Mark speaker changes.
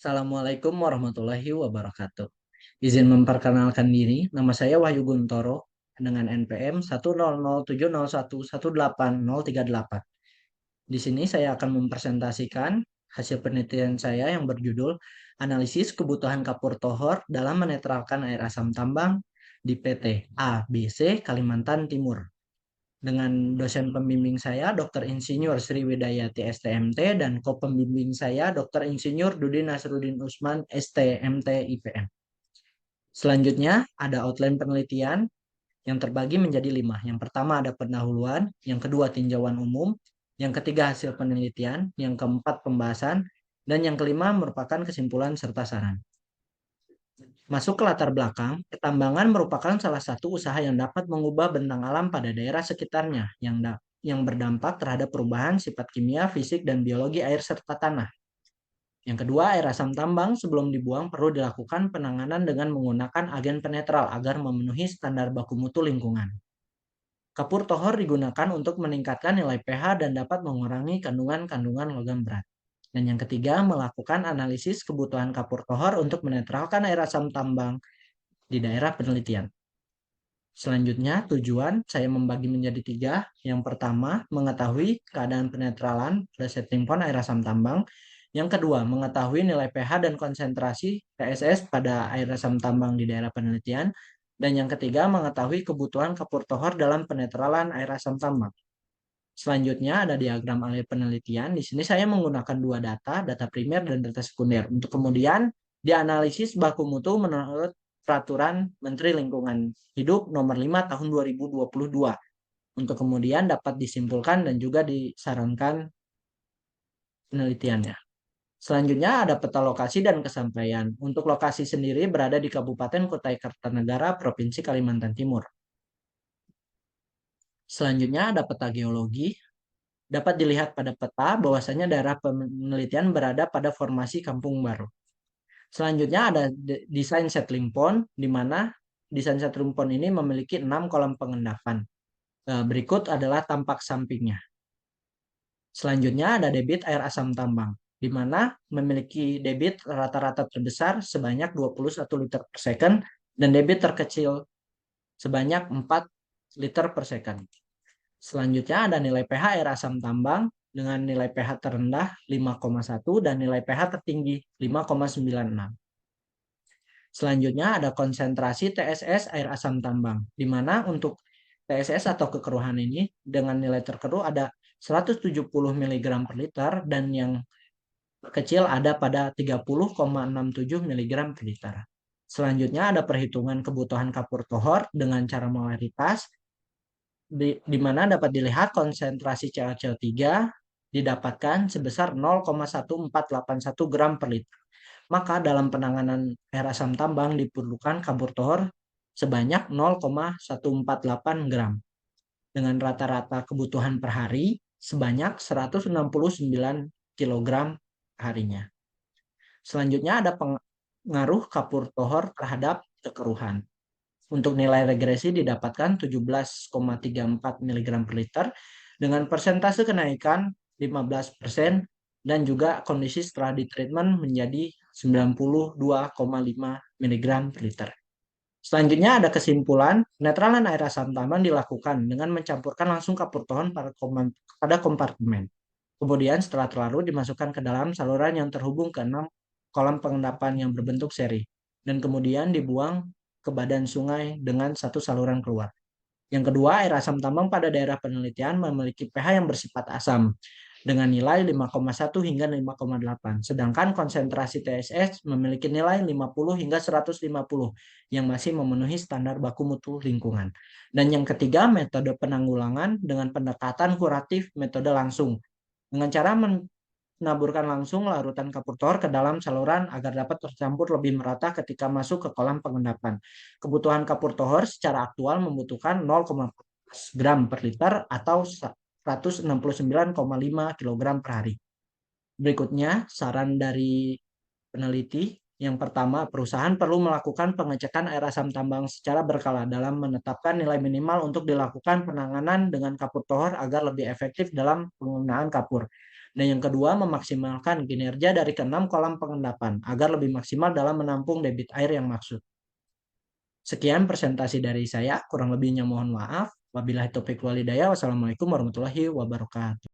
Speaker 1: Assalamualaikum warahmatullahi wabarakatuh. Izin memperkenalkan diri, nama saya Wahyu Guntoro dengan NPM 10070118038. Di sini saya akan mempresentasikan hasil penelitian saya yang berjudul Analisis Kebutuhan Kapur Tohor dalam Menetralkan Air Asam Tambang di PT ABC Kalimantan Timur dengan dosen pembimbing saya Dr. Insinyur Sriwidayati STMT dan co-pembimbing saya Dr. Insinyur Dudi Nasruddin Usman STMT IPM. Selanjutnya ada outline penelitian yang terbagi menjadi 5. Yang pertama ada pendahuluan, yang kedua tinjauan umum, yang ketiga hasil penelitian, yang keempat pembahasan, dan yang kelima merupakan kesimpulan serta saran. Masuk ke latar belakang, pertambangan merupakan salah satu usaha yang dapat mengubah bentang alam pada daerah sekitarnya yang berdampak terhadap perubahan sifat kimia, fisik, dan biologi air serta tanah. Yang kedua, air asam tambang sebelum dibuang perlu dilakukan penanganan dengan menggunakan agen penetral agar memenuhi standar baku mutu lingkungan. Kapur tohor digunakan untuk meningkatkan nilai pH dan dapat mengurangi kandungan-kandungan logam berat. Dan yang ketiga, melakukan analisis kebutuhan kapur tohor untuk menetralkan air asam tambang di daerah penelitian. Selanjutnya, tujuan saya membagi menjadi 3. Yang pertama, mengetahui keadaan penetralan pada setting point air asam tambang. Yang kedua, mengetahui nilai pH dan konsentrasi TSS pada air asam tambang di daerah penelitian. Dan yang ketiga, mengetahui kebutuhan kapur tohor dalam penetralan air asam tambang. Selanjutnya ada diagram alur penelitian. Di sini saya menggunakan 2 data primer dan data sekunder. Untuk kemudian dianalisis baku mutu menurut Peraturan Menteri Lingkungan Hidup Nomor 5 Tahun 2022. Untuk kemudian dapat disimpulkan dan juga disarankan penelitiannya. Selanjutnya ada peta lokasi dan kesampaian. Untuk lokasi sendiri berada di Kabupaten Kutai Kartanegara, Provinsi Kalimantan Timur. Selanjutnya ada peta geologi. Dapat dilihat pada peta bahwasanya daerah penelitian berada pada formasi Kampung Baru. Selanjutnya ada desain settling pond, di mana desain settling pond ini memiliki 6 kolam pengendapan. Berikut adalah tampak sampingnya. Selanjutnya ada debit air asam tambang, di mana memiliki debit rata-rata terbesar sebanyak 21 liter per second dan debit terkecil sebanyak 4 liter per second. Selanjutnya ada nilai pH air asam tambang dengan nilai pH terendah 5,1 dan nilai pH tertinggi 5,96. Selanjutnya ada konsentrasi TSS air asam tambang, di mana untuk TSS atau kekeruhan ini dengan nilai terkeruh ada 170 mg per liter dan yang kecil ada pada 30,67 mg per liter. Selanjutnya ada perhitungan kebutuhan kapur tohor dengan cara molaritas, di mana dapat dilihat konsentrasi CaCO3 didapatkan sebesar 0,1481 gram per liter. Maka dalam penanganan air asam tambang diperlukan kapur tohor sebanyak 0,148 gram dengan rata-rata kebutuhan per hari sebanyak 169 kg harinya. Selanjutnya ada pengaruh kapur tohor terhadap kekeruhan. Untuk nilai regresi didapatkan 17,34 mg per liter dengan persentase kenaikan 15% dan juga kondisi setelah ditreatment menjadi 92,5 mg per liter. Selanjutnya ada kesimpulan, penetralan air asam tambang dilakukan dengan mencampurkan langsung kapur tohor pada kompartemen. Kemudian setelah terlarut dimasukkan ke dalam saluran yang terhubung ke 6 kolam pengendapan yang berbentuk seri dan kemudian dibuang ke badan sungai dengan satu saluran keluar. Yang kedua, air asam tambang pada daerah penelitian memiliki pH yang bersifat asam dengan nilai 5,1 hingga 5,8. Sedangkan konsentrasi TSS memiliki nilai 50 hingga 150 yang masih memenuhi standar baku mutu lingkungan. Dan yang ketiga, metode penanggulangan dengan pendekatan kuratif metode langsung. Dengan cara menaburkan langsung larutan kapur tohor ke dalam saluran agar dapat tercampur lebih merata ketika masuk ke kolam pengendapan. Kebutuhan kapur tohor secara aktual membutuhkan 0,14 gram per liter atau 169,5 kg per hari. Berikutnya, saran dari peneliti. Yang pertama, perusahaan perlu melakukan pengecekan air asam tambang secara berkala dalam menetapkan nilai minimal untuk dilakukan penanganan dengan kapur tohor agar lebih efektif dalam penggunaan kapur. Dan yang kedua, memaksimalkan kinerja dari keenam kolam pengendapan agar lebih maksimal dalam menampung debit air yang maksud. Sekian presentasi dari saya, kurang lebihnya mohon maaf. Wabillahi taufiq walhidayah. Wassalamualaikum warahmatullahi wabarakatuh.